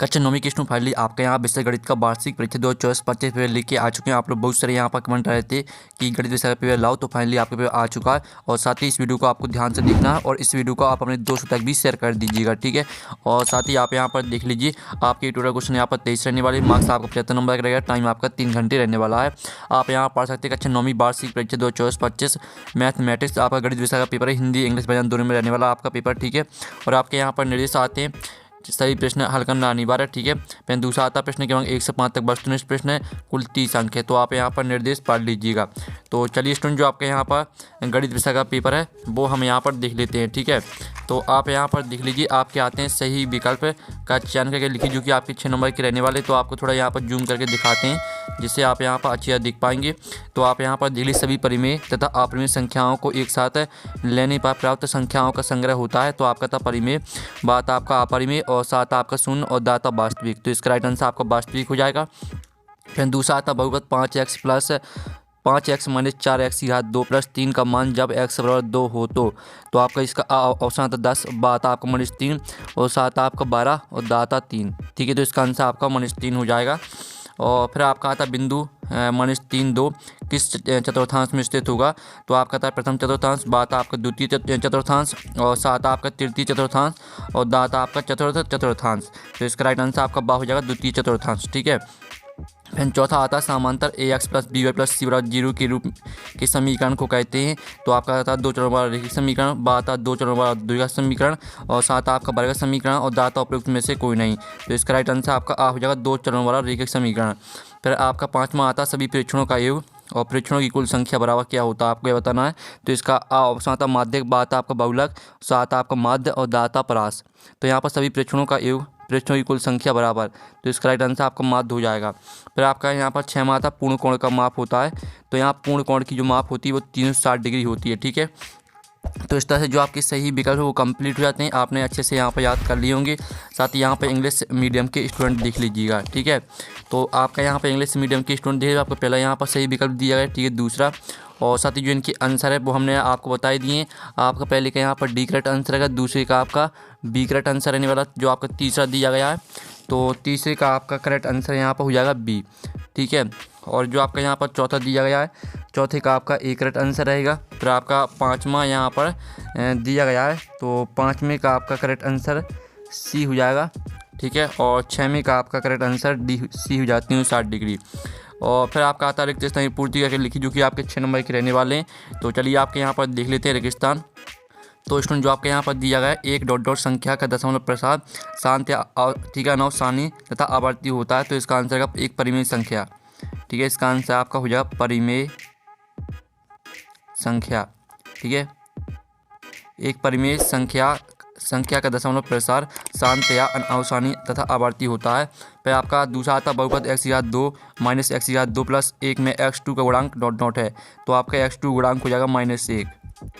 कक्षा 9वीं की student finally आपके यहाँ विषय गणित का वार्षिक परीक्षा 2024-25 पेपर लेके आ चुके हैं। आप लोग बहुत सारे यहाँ पर कमेंट रहे थे कि गणित विषय का पेपर लाओ, तो फाइनली आपके पेपर आ चुका है। और साथ ही इस वीडियो को आपको ध्यान से देखना है और इस वीडियो को आप अपने दोस्तों तक भी शेयर कर दीजिएगा, ठीक है। और साथ ही आप यहाँ पर देख लीजिए, आपके टोटल क्वेश्चन यहाँ पर 23 रहने वाले, मार्क्स आपका 75 नंबर का रहेगा, टाइम आपका 3 घंटे रहने वाला है। आप यहाँ पढ़ सकते हैं कक्षा 9वीं वार्षिक परीक्षा 2024-25 मैथमेटिक्स आपका गणित विषय का पेपर है, हिंदी इंग्लिश बयान दोनों में रहने वाला आपका पेपर, ठीक है। और आपके यहाँ पर निर्देश आते हैं, सभी प्रश्न हल करना अनिवार्य है, ठीक है। फिर दूसरा आता है प्रश्न क्रमांक 1 से 5 तक वस्तुनिष्ठ प्रश्न है, कुल 30 अंक है। तो आप यहाँ पर निर्देश पढ़ लीजिएगा। तो चलिए स्टूडेंट, जो आपके यहाँ पर गणित विषय का पेपर है वो हम यहाँ पर देख लेते हैं, ठीक है। तो आप यहाँ पर देख लीजिए, आपके आते हैं सही विकल्प का चयन करके लिखिए, जो कि आपके 6 नंबर के रहने वाले। तो आपको थोड़ा यहाँ पर जूम करके दिखाते हैं, जिससे आप यहाँ पर अच्छी दिख पाएंगे। तो आप यहाँ पर देख लीजिए, सभी परिमेय तथा अपरिमेय संख्याओं को एक साथ लेने पर प्राप्त संख्याओं का संग्रह होता है। तो आपका था परिमेय, बात आपका अपरिमेय, और साथ आपका शून्य, और दाता वास्तविक। तो इसका राइट आंसर आपका वास्तविक हो जाएगा। फिर दूसरा आता बहुपद 5x plus 5x minus 4x की घात 2 प्लस 3 का मान जब x बराबर 2 हो तो आपका इसका ऑप्शन आता 10, बात आपका -3, और साथ आपका 12, और दाता 3, ठीक है। तो इसका आंसर आपका -3 हो जाएगा। और फिर आपका आता बिंदु -3 2 किस चतुर्थांश में स्थित होगा। तो आपका था प्रथम चतुर्थांश, बात आपका द्वितीय चतुर्थांश, और साथ आपका तृतीय चतुर्थांश, और दाता आपका चतुर्थ चतुर्थांश। तो इसका राइट आंसर आपका बा हो जाएगा, द्वितीय चतुर्थांश, ठीक है। फिर चौथा आता है समांतर ax plus B Y plus C बराबर 0 के रूप के समीकरण को कहते हैं। तो आपका आता है 2 चरणों वाला रैखिक समीकरण, बात 2 चरणों वाला द्विघात समीकरण, और साथ आपका वर्ग समीकरण, और दाता उपयुक्त में से कोई नहीं। तो इसका राइट आंसर आपका आ हो जाएगा, 2 चरणों वाला रैखिक समीकरण। फिर आपका पाँचवा आता सभी परीक्षणों का योग और परीक्षणों की कुल संख्या बराबर क्या होता है, आपको ये बताना है। तो इसका ऑप्शन आता माध्यक, बात आपका बहुलक, साथ आपका माध्य, और दाता परास। तो यहाँ पर सभी परीक्षणों का योग, परीक्षणों की कुल संख्या बराबर। तो इसका राइट आंसर आपका माध्य हो जाएगा। फिर आपका यहाँ पर 6वां आता पूर्ण कोण का माप होता है। तो यहाँ पूर्ण कोण की जो माप होती है वो 360 डिग्री होती है, ठीक है। तो इस तरह से जो आपके सही विकल्प है वो कंप्लीट हो जाते हैं। आपने अच्छे से यहाँ पर याद कर लिए होंगे। साथ ही यहाँ पर इंग्लिश मीडियम के स्टूडेंट देख लीजिएगा, ठीक है। तो आपका यहाँ पर इंग्लिश मीडियम के स्टूडेंट देखिए, आपको पहला यहाँ पर सही विकल्प दिया गया है, ठीक है। दूसरा, और साथ ही जो इनके आंसर है वो हमने आपको बता ही दिए। आपका पहले का यहाँ पर डी करेक्ट आंसर रहेगा, दूसरे का आपका बी करेक्ट आंसर रहने वाला, जो आपका तीसरा दिया गया है। तो तीसरे का आपका करेक्ट आंसर यहाँ पर हो जाएगा बी, ठीक है। और जो आपका यहाँ पर चौथा दिया गया है, चौथे का आपका ए करेक्ट आंसर रहेगा। फिर आपका पाँचवा यहाँ पर दिया गया है, तो पाँचवें का आपका करेक्ट आंसर सी हो जाएगा, ठीक है। और छवें का आपका करेक्ट आंसर डी सी हो जाती है 60 डिग्री। और फिर आपका आता है रिक्त स्थान की पूर्ति करके लिखी, जो कि आपके 6 नंबर के रहने वाले हैं। तो चलिए आपके यहाँ पर देख लेते हैं रेगिस्तान। तो स्टूडेंट, जो आपके यहाँ पर दिया गया है, एक डॉट डॉट संख्या का दशमलव प्रसार शांत या ठीक है अनवसानी तथा आवर्ती होता है। तो इसका आंसर है एक परिमेय संख्या, ठीक है। इसका आंसर आपका हो जाएगा परिमेय संख्या, ठीक है। एक परिमेय संख्या का दशमलव प्रसार शांत या अनवसानी तथा आवर्ती होता है। फिर आपका दूसरा आता है बहुपद x की घात 2 माइनस x की घात 2 प्लस 1 में x2 का गुणांक डॉट डॉट है। तो आपका x2 गुणांक हो जाएगा -1,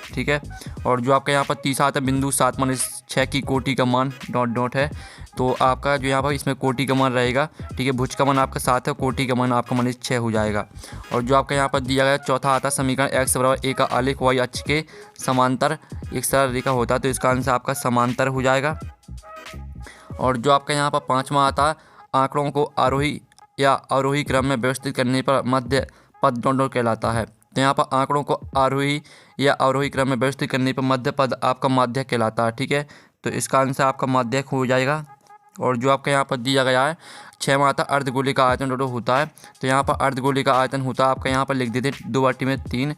ठीक है। और जो आपका यहाँ पर तीसरा आता है बिंदु 7 माइनस 6 की कोटि का मान डॉट डॉट है। तो आपका जो यहाँ पर इसमें कोटि का मान रहेगा, ठीक है। भुज का मान आपका 7 है, कोटि का मान आपका -6 हो जाएगा। और जो आपका यहाँ पर दिया गया चौथा आता है समीकरण x बराबर a का आलेख y अक्ष के समांतर एक सरल रेखा होता है। तो इसका आंसर आपका समांतर हो जाएगा। और जो आपका यहाँ पर पाँचवा आता है आंकड़ों को आरोही या अवरोही क्रम में व्यवस्थित करने पर मध्य पद डॉट डॉट कहलाता है। तो यहाँ पर आंकड़ों को आरोही या अवरोही क्रम में व्यवस्थित करने पर मध्य पद आपका माध्यक कहलाता है, ठीक है। तो इसका आंसर आपका माध्यक हो जाएगा। और जो आपका यहाँ पर दिया गया है 6वां आता अर्धगोले का आयतन डॉट होता है। तो यहाँ पर अर्धगोले का आयतन होता है, आपका यहाँ पर लिख देते 2/3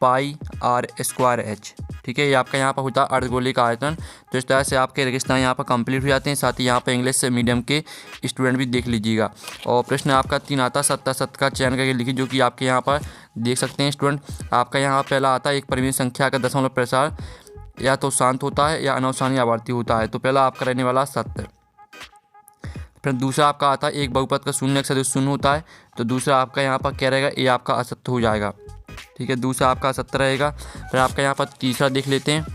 पाई आर स्क्वायर एच, ठीक है। ये आपका यहाँ पर होता है अर्धगोले का आयतन। तो इस तरह से आपके रेगिस्तान यहाँ पर कंप्लीट हो जाते हैं। साथ ही यहाँ पर इंग्लिश मीडियम के स्टूडेंट भी देख लीजिएगा। और प्रश्न आपका 3 आता सत्ता का चयन करके लिखिए, जो कि आपके यहाँ पर देख सकते हैं स्टूडेंट। आपका यहाँ पहला आता है एक परिमेय संख्या का दशमलव प्रसार या तो शांत होता है या अनवसानी आवर्ती होता है। तो पहला आपका रहने वाला सत्य। फिर दूसरा आपका आता है एक बहुपद का शून्य सदस्य शून्य होता है। तो दूसरा आपका यहाँ पर क्या रहेगा, ये आपका असत्य हो जाएगा, ठीक है। दूसरा आपका असत्य रहेगा। फिर आपका यहाँ पर तीसरा देख लेते हैं।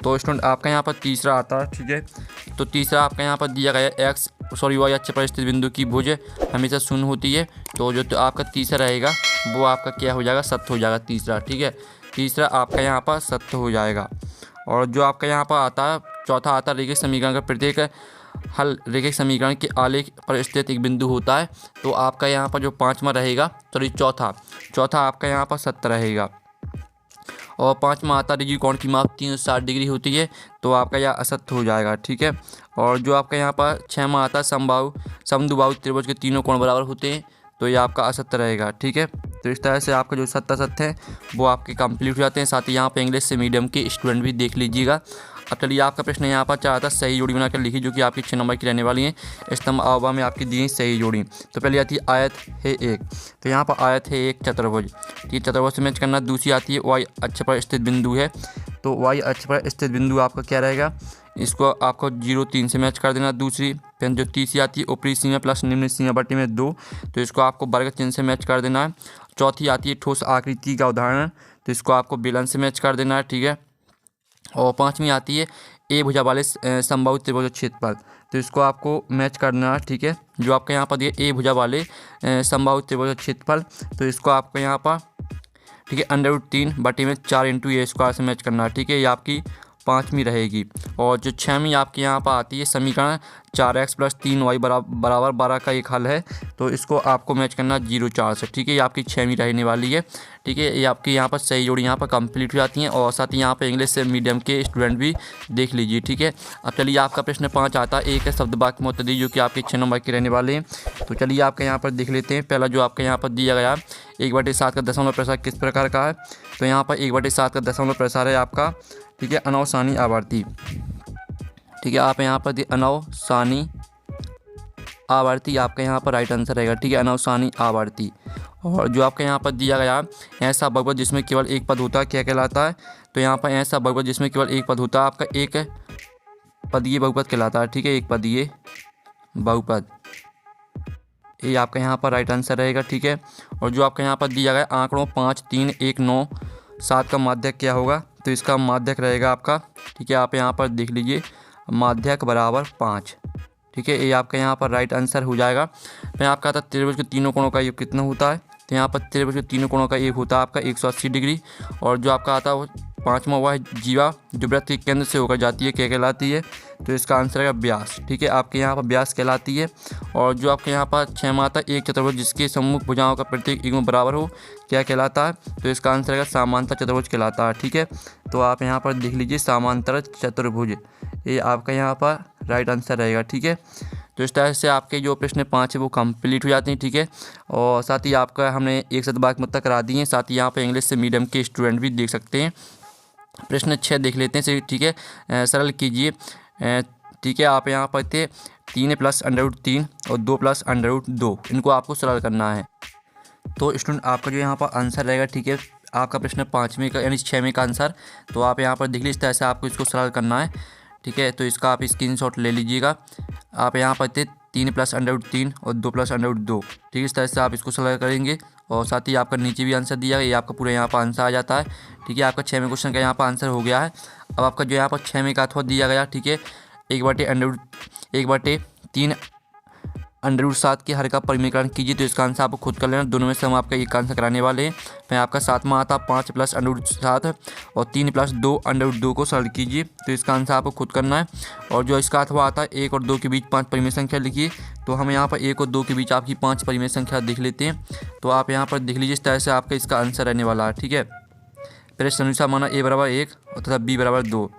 तो स्टूडेंट आपका यहाँ पर तीसरा आता है, ठीक है। तो तीसरा आपका यहाँ पर दिया गया y अक्ष पर स्थित बिंदु की भुज हमेशा शून्य होती है। तो जो तो आपका तीसरा रहेगा वो आपका क्या हो जाएगा, सत्य हो जाएगा तीसरा, ठीक है। तीसरा आपका यहाँ पर सत्य हो जाएगा। और जो आपका यहाँ पर आता है चौथा आता है रेखीय समीकरण का प्रत्येक हल रेखिक समीकरण के आलेख पर स्थित एक बिंदु होता है, तो आपका यहाँ पर जो पाँचवा रहेगा, सॉरी चौथा आपका यहाँ पर 70 रहेगा। और पाँचवा आता है कोण की माप 360 डिग्री होती है, तो आपका यह असत्य हो जाएगा, ठीक है। और जो आपका यहाँ पर छठवां आता है समद्विबाहु त्रिभुज के तीनों कोण बराबर होते हैं, तो ये आपका असत्य रहेगा, ठीक है। तो इस तरह से आपका जो सत्य है वो आपके कंप्लीट हो जाते हैं। साथ ही यहाँ पे इंग्लिश से मीडियम के स्टूडेंट भी देख लीजिएगा। अब चलिए आपका प्रश्न यहाँ पर चाहता सही जोड़ी बनाकर लिखी, जो कि आपकी 6 नंबर की रहने वाली है। स्तंभ अवयव में आपकी दी सही जोड़ी। तो पहले आती है आयत है एक, तो यहाँ पर आयत है एक चतुर्भुज, ठीक है, चतुर्भुज से मैच करना। दूसरी आती है वाई अक्ष पर स्थित बिंदु है, तो वाई अक्ष पर स्थित बिंदु आपका क्या रहेगा, इसको आपको 0-3 से मैच कर देना। दूसरी फिर जो तीसरी आती है ऊपरी सीमा प्लस निम्न सीमा बटे में 2, तो इसको आपको वर्ग चिन्ह से मैच कर देना है। चौथी आती है ठोस आकृति का उदाहरण, तो इसको आपको बेलन से मैच कर देना है, ठीक है। और पांचवी आती है ए भुजा वाले समबाहु त्रिभुज क्षेत्रफल, तो इसको आपको मैच करना है, ठीक है। जो आपका यहाँ पर दिए ए भुजा वाले समबाहु त्रिभुज क्षेत्रफल, तो इसको आपको यहाँ पर, ठीक है, √3 बटे में 4 × a² से मैच करना है, ठीक है। ये आपकी पाँचवीं रहेगी। और जो छवीं आपके यहाँ पर आती है समीकरण 4x + 3y बराबर 12 का एक हल है, तो इसको आपको मैच करना 0-4 से, ठीक है। ये आपकी छवीं रहने वाली है, ठीक है। ये आपकी यहाँ पर सही जोड़ी यहाँ पर कंप्लीट हो जाती हैं। और साथ ही यहाँ पर इंग्लिश से मीडियम के स्टूडेंट भी देख लीजिए, ठीक है। अब चलिए आपका प्रश्न 5 आता है, एक शब्द वाक्य में उत्तर दीजिए, जो कि आपके 6 नंबर के रहने वाले हैं। तो चलिए आपका यहाँ पर देख लेते हैं। पहला जो आपका यहाँ पर दिया गया 1/7 का दशमलव प्रसार किस प्रकार का है, तो यहाँ पर 1/7 का दशमलव प्रसार है आपका, ठीक है, अनवसानी आवर्ती, ठीक है। आप यहाँ पर अनवसानी आवर्ती आपका यहाँ पर राइट आंसर रहेगा, ठीक है, अनवसानी आवर्ती। और जो आपका यहाँ पर दिया गया ऐसा बहुपद जिसमें केवल एक पद होता है क्या कहलाता है, तो यहाँ पर ऐसा बहुपद जिसमें केवल एक पद होता है आपका एक पदीय बहुपद कहलाता है, ठीक है, एक पदीय बहुपद, ये आपका यहाँ पर राइट आंसर रहेगा, ठीक है। और जो आपका यहाँ पर दिया गया आंकड़ों 5, 3, 1, 9, 7 का माध्यक क्या होगा, तो इसका माध्यक रहेगा आपका, ठीक है, आप यहाँ पर देख लीजिए, माध्यक बराबर 5, ठीक है, ये आपका यहाँ पर राइट आंसर हो जाएगा। फिर आपका आता है त्रिभुज के तीनों कोणों का योग कितना होता है, तो यहाँ पर त्रिभुज के तीनों कोणों का योग होता है आपका 180 डिग्री। और जो आपका आता है वो पाँचवा हुआ है जीवा, जो वृत्त के केंद्र से होकर जाती है क्या कहलाती है, तो इसका आंसर है व्यास, ठीक है, आपके यहाँ पर व्यास कहलाती है। और जो आपके यहाँ पर छठवां आता है एक चतुर्भुज जिसके सम्मुख भुजाओं का प्रत्येक युग्म बराबर हो क्या कहलाता है, तो इसका आंसर है समांतर चतुर्भुज कहलाता है, ठीक है। तो आप यहाँ पर देख लीजिए समांतर चतुर्भुज, ये आपका यहाँ पर राइट आंसर रहेगा, ठीक है। तो इस तरह से आपके जो प्रश्न 5 है वो कंप्लीट हो जाते हैं, ठीक है। और साथ ही आपका हमने एक शब्द वाक्य मुक्त करा दिए हैं। साथ ही यहाँ पर इंग्लिश से मीडियम के स्टूडेंट भी देख सकते हैं। प्रश्न 6 देख लेते हैं, ठीक है, सरल कीजिए, ठीक है। आप यहाँ पर थे 3 + √3 और 2 + √2, इनको आपको सरल करना है। तो स्टूडेंट आपका जो यहाँ पर आंसर रहेगा, ठीक है, आपका प्रश्न 5वें का यानी 6वें का आंसर, तो आप यहाँ पर देख लीजिए, इस तरह से आपको इसको सरल करना है, ठीक है। तो इसका आप स्क्रीनशॉट ले लीजिएगा। आप यहाँ पर थे 3 + √3 और 2 + √2, ठीक है, इस तरह से आप इसको सरल करेंगे। और साथ ही आपका नीचे भी आंसर दिया है, ये आपका पूरा यहाँ पर आंसर आ जाता है, ठीक है। आपका 6वें क्वेश्चन का यहाँ पर आंसर हो गया है। अब आपका जो यहाँ पर 6वें का अथवा दिया गया, ठीक है, 1/3 √7 के हर का परिमीकरण कीजिए, तो इसका आंसर आपको खुद कर लेना। दोनों में से हम आपका एक आंसर कराने वाले हैं। फिर आपका 7वां आता 5 + √7 और 3 + 2 √2 को सरल कीजिए, तो इसका आंसर आपको खुद करना है। और जो इसका अथवा आता है 1 और 2 के बीच 5 परिमेय संख्या लिखिए, तो हम यहाँ पर 1 और 2 के बीच आपकी 5 परिमेय संख्या देख लेते हैं। तो आप यहाँ पर देख लीजिए, इस तरह से आपका इसका आंसर रहने वाला है, ठीक है। प्रश्न अनुसार माना a = 1 तथा b = 2,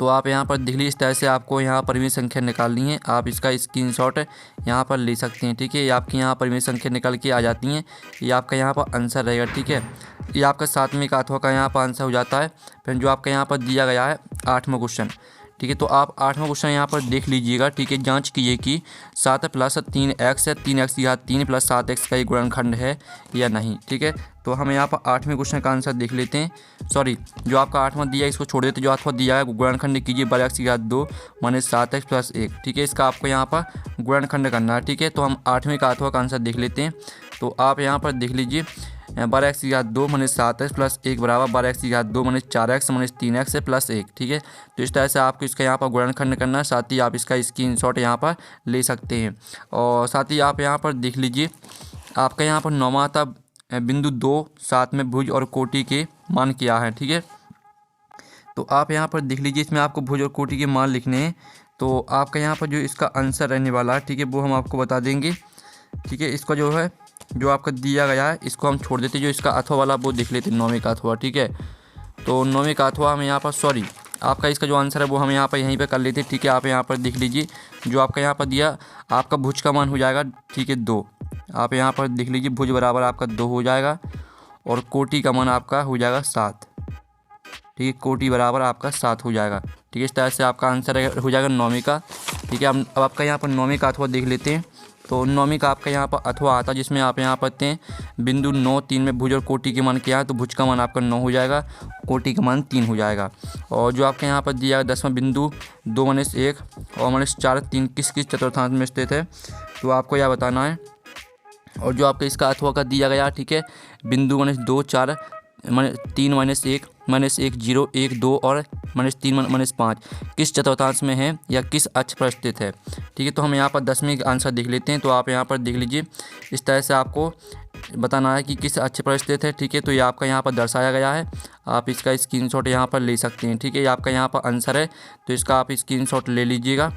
तो आप यहाँ पर देख लीजिए, इस तरह से आपको यहाँ परिमेय संख्या निकालनी है। आप इसका स्क्रीनशॉट यहाँ पर ले सकते हैं, ठीक है। ये आपकी यहाँ परिमेय संख्या निकल के आ जाती हैं, ये आपका यहाँ पर आंसर रहेगा, ठीक है। ये आपका 7वें का अथवा का यहाँ पर आंसर हो जाता है। फिर जो आपका यहाँ पर दिया गया है 8वां क्वेश्चन, ठीक है, तो आप 8वां क्वेश्चन यहाँ पर देख लीजिएगा, ठीक है। जांच कीजिए कि 7 + 3x है 3x की घात 3 + 7x का एक गुणनखंड है या नहीं, ठीक है। तो हम यहाँ पर 8वें क्वेश्चन का आंसर देख लेते हैं। सॉरी, जो आपका 8वां दिया है इसको छोड़ देते, जो अथवा दिया है गुणनखंड कीजिए 12x की घात 2 - 7x + 1, ठीक है। इसका आपको यहाँ पर गुणनखंड करना है, ठीक है। तो हम 8वें का अथवा का आंसर देख लेते हैं। तो आप यहाँ पर देख लीजिए 12x की घात 2 - 7x + 1 बराबर 12x की घात 2 - 4x - 3x + 1, ठीक है। तो इस तरह से आपको इसका यहाँ पर गुणनखंड करना है। साथ ही आप इसका स्क्रीनशॉट यहाँ पर ले सकते हैं। और साथ ही आप यहाँ पर देख लीजिए, आपका यहाँ पर 9वां आता बिंदु 2, 7 में भुज और कोटि के मान क्या है, ठीक है। तो आप यहाँ पर देख लीजिए, इसमें आपको भुज और कोटि के मान लिखने हैं। तो आपका यहाँ पर जो इसका आंसर रहने वाला है, ठीक है, वो हम आपको बता देंगे। ठीक है, इसका जो है जो आपका दिया गया है इसको हम छोड़ देते, जो इसका अथवा वाला वो देख लेते, नौवीं का अथवा। ठीक है, तो नौवीं का अथवा हम यहाँ पर सॉरी आपका इसका जो आंसर है वो हम यहाँ पर यहीं पे कर लेते। ठीक है, आप यहाँ पर देख लीजिए जो आपका यहाँ पर दिया, आपका भुज का मान हो जाएगा, ठीक है, 2। आप यहाँ पर देख लीजिए भुज बराबर आपका 2 हो जाएगा और कोटि का मान आपका हो जाएगा 7। ठीक है, कोटि बराबर आपका 7 हो जाएगा। ठीक है, इस तरह से आपका आंसर हो जाएगा नौवीं का। ठीक है, अब आपका यहाँ पर नौवीं का अथवा देख लेते हैं। तो नौवीं का आपका यहाँ पर अथवा आता है जिसमें आप यहाँ पढ़ते हैं बिंदु 9, 3 में भुज और कोटि के मान क्या है, तो भुज का मान आपका 9 हो जाएगा, कोटि का मान 3 हो जाएगा। और जो आपके यहाँ पर दिया है 10वां बिंदु 2-1 और -4 3 किस किस चतुर्थांश में स्थित है, तो आपको यह बताना है। और जो आपका इसका अथवा का दिया गया, ठीक है, बिंदु -2 4 3 -1 -1 0 1 2 और -3 -5 किस चतुर्थांश में है या किस अक्ष पर स्थित है। ठीक है, तो हम यहाँ पर 10वीं का आंसर देख लेते हैं। तो आप यहाँ पर देख लीजिए, इस तरह से आपको बताना है कि किस अक्ष पर स्थित है। ठीक है, तो ये आपका यहाँ पर दर्शाया गया है, आप इसका स्क्रीनशॉट यहाँ पर ले सकते हैं। ठीक है, ये आपका यहाँ पर आंसर है, तो इसका आप स्क्रीनशॉट ले लीजिएगा।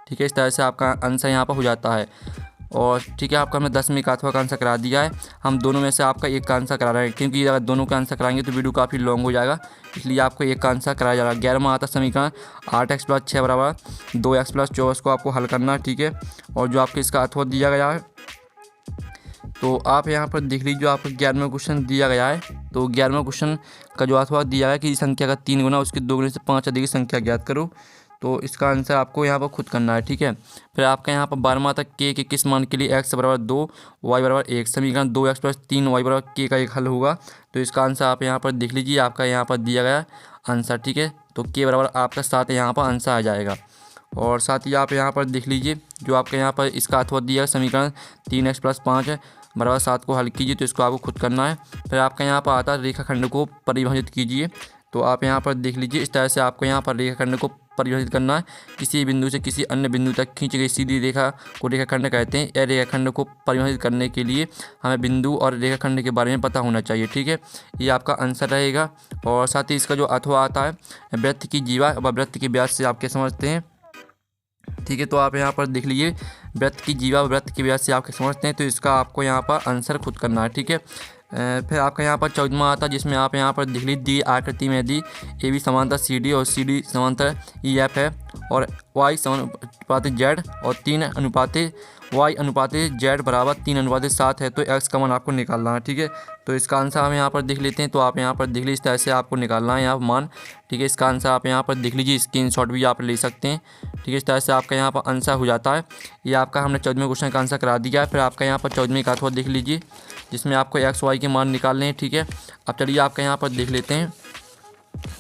ठीक है, इस तरह से आपका आंसर यहाँ पर हो जाता है। और ठीक है, आपका हमने 10वीं का अथवा का आंसर करा दिया है। हम दोनों में से आपका एक का आंसर करा रहे हैं, क्योंकि अगर दोनों का आंसर कराएंगे तो वीडियो काफ़ी लॉन्ग हो जाएगा, इसलिए आपको एक का आंसर कराया जा रहा है। 11वां आता समीकरण 8x + 6 बराबर 2x + 24 को आपको हल करना है। ठीक है, और जो आपके इसका अथवा दिया गया है, तो आप यहाँ पर देख लीजिए, जो आपको 11वां क्वेश्चन दिया गया है, तो 11वां क्वेश्चन का जो अथवा दिया है कि संख्या का 3 गुना उसके 2 गुने से 5 अधिक संख्या ज्ञात करो, तो इसका आंसर आपको यहाँ पर खुद करना है। ठीक है, फिर आपका यहाँ पर 12वां तक के किस मान के लिए x बराबर 2 y बराबर 1 समीकरण 2x + 3y बराबर k का एक हल होगा, तो इसका आंसर आप यहाँ पर देख लीजिए, आपका यहाँ पर दिया गया आंसर। ठीक है, तो k बराबर आपका 7 यहाँ पर आंसर आ जाएगा। और साथ ही आप यहाँ पर देख लीजिए, जो आपके यहाँ पर इसका अथवा दिया समीकरण 3x + 5 बराबर 7 को हल कीजिए, तो इसको आपको खुद करना है। फिर आपका यहाँ पर आता है रेखाखंड को परिभाषित कीजिए, तो आप यहाँ पर देख लीजिए, इस तरह से आपको यहाँ पर रेखाखंड को परिभाषित करना है। किसी बिंदु से किसी अन्य बिंदु तक खींची गई सीधी रेखा को रेखाखंड कहते हैं। यह रेखाखंड को परिभाषित करने के लिए हमें बिंदु और रेखाखंड के बारे में पता होना चाहिए। ठीक है, ये आपका आंसर रहेगा। और साथ ही इसका जो अथवा आता है वृत्त की जीवा व वृत्त के व्यास से आप क्या समझते हैं। ठीक है, तो आप यहाँ पर देख लीजिए, वृत्त की जीवा वृत्त के व्यास से आप क्या समझते हैं, तो इसका आपको यहाँ पर आंसर खुद करना है। ठीक है, फिर आपका यहाँ पर 14वां आता है जिसमें आप यहाँ पर देख लीजिए, दी आकृति में यदि ए बी समांतर सी डी और सी डी समांतर ई एफ है और वाई समानुपातिक जेड और 3:y/z बराबर 3:7 है, तो एक्स का मान आपको निकालना है। ठीक है, तो इसका आंसर हम यहाँ पर देख लेते हैं। तो आप यहाँ पर देख लीजिए, इस तरह से आपको निकालना है यहाँ मान। ठीक है, इसका आंसर आप यहाँ पर देख लीजिए, स्क्रीनशॉट भी आप ले सकते हैं। ठीक है, इस तरह से आपका यहाँ पर आंसर हो जाता है। ये आपका हमने 14वें क्वेश्चन का आंसर करा दिया है। फिर आपका यहाँ पर 14वीं का अथवा देख लीजिए, जिसमें आपको एक्स वाई के मान निकालने हैं। ठीक है, अब चलिए आपका यहाँ पर देख लेते हैं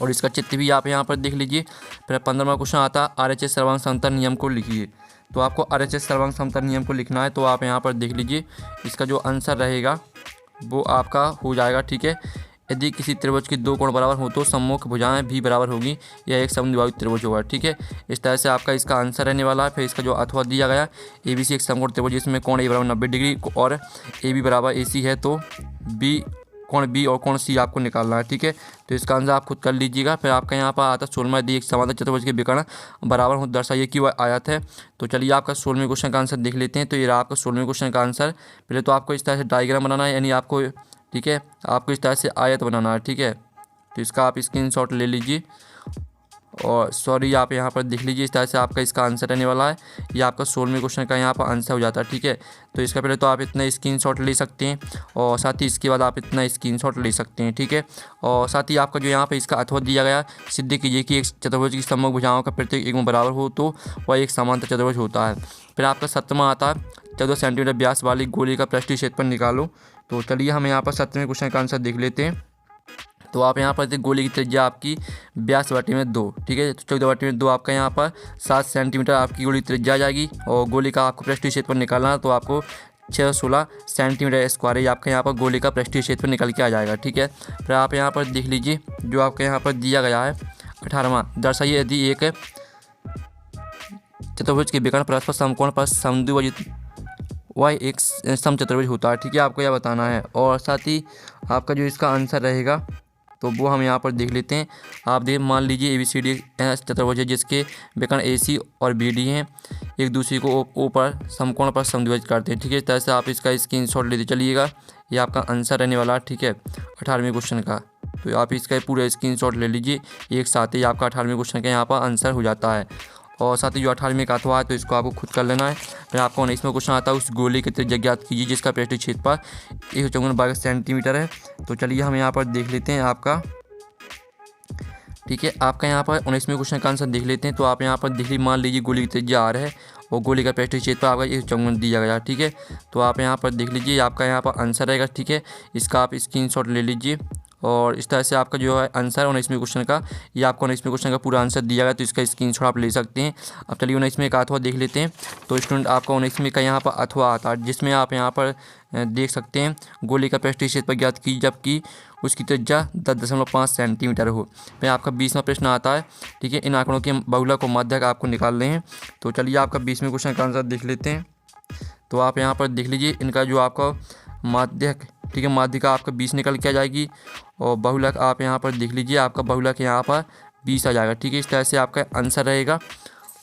और इसका चित्र भी आप यहाँ पर देख लीजिए। फिर 15वां क्वेश्चन आता है RHS सर्वांग समतल नियम को लिखिए, तो आपको RHS सर्वांग समतल नियम को लिखना है। तो आप यहाँ पर देख लीजिए, इसका जो आंसर रहेगा वो आपका हो जाएगा। ठीक है, यदि किसी त्रिभुज के 2 कोण बराबर हो तो सम्मुख भुजाएं भी बराबर होगी, यह एक समद्विबाहु त्रिभुज होगा। ठीक है, इस तरह से आपका इसका आंसर रहने वाला है। फिर इसका जो अथवा दिया गया, ABC एक समकोण त्रिभुज जिसमें कोण A बराबर 90 डिग्री और AB बराबर AC है, तो कोण B और कोण C आपको निकालना है। ठीक है, तो इसका आंसर आप खुद कर लीजिएगा। फिर आपका यहाँ पर आता है 16वां, यदि एक समांतर चतुर्भुज के विकर्ण बराबर हो दर्शाइए कि वह आयत है। तो चलिए आपका 16वें क्वेश्चन का आंसर देख लेते हैं। तो ये रहा आपका 16वें क्वेश्चन का आंसर। पहले तो आपको इस तरह से डायग्राम बनाना है, यानी आपको, ठीक है, आपको इस तरह से आयत बनाना है। ठीक है, तो इसका आप स्क्रीनशॉट ले लीजिए और सॉरी आप यहाँ पर देख लीजिए, इस तरह से आपका इसका आंसर रहने वाला है। ये आपका 16वें क्वेश्चन का यहाँ पर आंसर हो जाता है। ठीक है, तो इसका पहले तो आप इतना स्क्रीनशॉट ले सकते हैं और साथ ही इसके बाद आप इतना स्क्रीनशॉट ले सकते हैं। ठीक है, और साथ ही आपका जो यहाँ पर इसका अथवा दिया गया, सिद्ध कीजिए कि एक चतुर्भुज की सम्मुख भुजाओं का प्रत्येक एक में बराबर हो तो वह एक समांतर चतुर्भुज होता है। फिर आपका 7वां आता है 14 सेंटीमीटर व्यास वाली गोली का पृष्ठीय क्षेत्रफल निकालो। तो चलिए हम यहाँ पर 7वें क्वेश्चन का आंसर देख लेते हैं। तो आप यहाँ पर गोली की त्रिज्या आपकी 82/2। ठीक है, तो 14/2 आपका यहाँ पर 7 सेंटीमीटर आपकी गोली त्रिज्या आ जाएगी और गोली का आपको पृष्ठीय क्षेत्रफल निकालना है, तो आपको 616 सेंटीमीटर स्क्वायर ही आपका यहाँ पर गोली का पृष्ठीय क्षेत्रफल निकल के आ जाएगा। ठीक है, फिर आप यहाँ पर देख लीजिए, जो आपका यहाँ पर दिया गया है 18वां, दर्शाइए यदि एक चतुर्भुज के विकर्ण परस्पर समकोण पर समद्विभाजित वह एक समचतुर्भुज होता है। ठीक है, आपको यह बताना है। और साथ ही आपका जो इसका आंसर रहेगा तो वो हम यहाँ पर देख लेते हैं। आप मान लीजिए ABCD चतुर्भुज है जिसके विकर्ण AC और BD हैं, एक दूसरे को ऊपर समकोण पर समद्विभाजित करते हैं। ठीक है, इस तरह से आप इसका स्क्रीनशॉट लेते चलिएगा। ये आपका आंसर रहने वाला है। ठीक है, 18वें क्वेश्चन का। तो आप इसका पूरा स्क्रीनशॉट ले लीजिए, एक साथ ही आपका 18वें क्वेश्चन का यहाँ पर आंसर हो जाता है। और साथ ही जो 18वें का अथवा है तो इसको आपको खुद कर लेना है। फिर आपको 19वां क्वेश्चन आता है, उस गोले की त्रिज्या ज्ञात कीजिए जिसका पृष्ठीय क्षेत्रफल 154 वर्ग सेंटीमीटर है। तो चलिए हम यहाँ पर देख लेते हैं आपका। ठीक है, आपका यहाँ पर 19वें क्वेश्चन का आंसर देख लेते हैं। तो आप यहाँ पर देख लीजिए, मान लीजिए गोली की त्रिज्या R है और गोली का पृष्ठीय क्षेत्रफल आपका 154 दिया गया। ठीक है, तो आप यहाँ पर देख लीजिए, आपका यहाँ पर आंसर रहेगा। ठीक है, इसका आप स्क्रीनशॉट ले लीजिए और इस तरह से आपका जो है आंसर 19वें क्वेश्चन का, ये आपको 19वें क्वेश्चन का पूरा आंसर दिया गया, तो इसका स्क्रीनशॉट आप ले सकते हैं। अब चलिए 19वें का अथवा देख लेते हैं। तो स्टूडेंट आपका 19वें का यहाँ पर अथवा आता है जिसमें आप यहाँ पर देख सकते हैं, गोली का पृष्ठीय क्षेत्रफल ज्ञात की जबकि उसकी त्रिज्या 10.5 सेंटीमीटर हो। फिर आपका 20वां प्रश्न आता है। ठीक है, इन आंकड़ों के बहुलक और माध्यक आपको निकालने हैं। तो चलिए आपका 20वें क्वेश्चन का आंसर देख लेते हैं। तो आप यहाँ पर देख लीजिए, इनका जो आपका माध्यक, ठीक है, माध्यिका आपका 20 निकल के आ जाएगी और बहुलक आप यहाँ पर देख लीजिए, आपका बहुलक यहाँ पर 20 आ जाएगा। ठीक है, इस तरह से आपका आंसर रहेगा।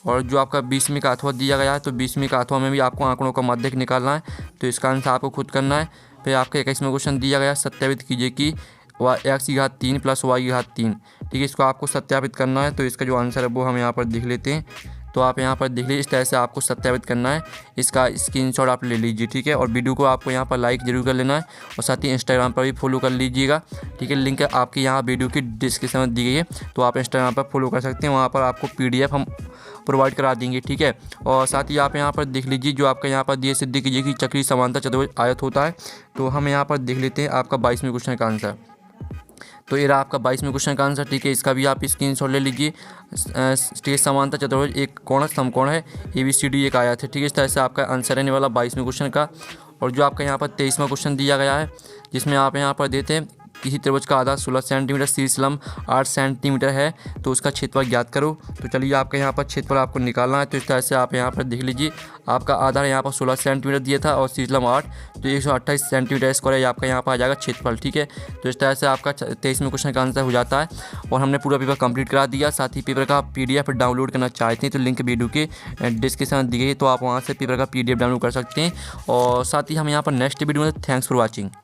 और जो आपका 20वें का अथवा दिया गया है, तो 20वें का अथवा में भी आपको आंकड़ों का माध्यक निकालना है, तो इसका आंसर आपको खुद करना है। फिर आपका 21वां क्वेश्चन दिया गया, सत्यापित कीजिए कि x3 + y3। ठीक है, इसको आपको सत्यापित करना है, तो इसका जो आंसर है वो हम यहाँ पर देख लेते हैं। तो आप यहाँ पर देख लीजिए, इस तरह से आपको सत्यापित करना है, इसका स्क्रीनशॉट आप ले लीजिए। ठीक है, और वीडियो को आपको यहाँ पर लाइक जरूर कर लेना है और साथ ही इंस्टाग्राम पर भी फॉलो कर लीजिएगा। ठीक है, लिंक आपकी यहाँ वीडियो की डिस्क्रिप्शन में दी गई है, तो आप इंस्टाग्राम पर फॉलो कर सकते हैं, वहाँ पर आपको PDF हम प्रोवाइड करा देंगे। ठीक है, और साथ ही आप यहाँ पर देख लीजिए, जो आपका यहाँ पर दिए सिद्ध कीजिए कि चक्रीय समांतर चतुर्भुज आयत होता है। तो हम यहाँ पर देख लेते हैं आपका 22वें क्वेश्चन का आंसर। तो ये रहा आपका 22वें क्वेश्चन का आंसर। ठीक है, इसका भी आप स्क्रीनशॉट ले लीजिए। स्टेज समांतर चतुर्भुज एक कोण समकोण है, ABCD एक आयत है। ठीक है, इस तरह से आपका आंसर रहने वाला 22वें क्वेश्चन का। और जो आपका यहाँ पर 23वां क्वेश्चन दिया गया है, जिसमें आप यहाँ पर देते हैं किसी त्रिभुज का आधार 16 सेंटीमीटर, शीर्ष लंब 8 सेंटीमीटर है, तो उसका क्षेत्रफल ज्ञात करो। तो चलिए आपका यहाँ पर क्षेत्रफल आपको निकालना है। तो इस तरह से आप यहाँ पर देख लीजिए, आपका आधार यहाँ पर 16 सेंटीमीटर दिया था और शीर्ष लंब 8, तो 128 सेंटीमीटर स्क्वायर आपका यहाँ पर आ जाएगा क्षेत्रफल। ठीक है, तो इस तरह से आपका 23वें क्वेश्चन का आंसर हो जाता है। और हमने पूरा पेपर कंप्लीट करा दिया। साथ ही पेपर का PDF डाउनलोड करना चाहते हैं तो लिंक वीडियो के डिस्क्रिप्शन में दी गई है, तो आप वहाँ से पेपर का PDF डाउनलोड कर सकते हैं। और साथ ही हम यहाँ पर नेक्स्ट वीडियो में, थैंक्स फॉर वॉचिंग।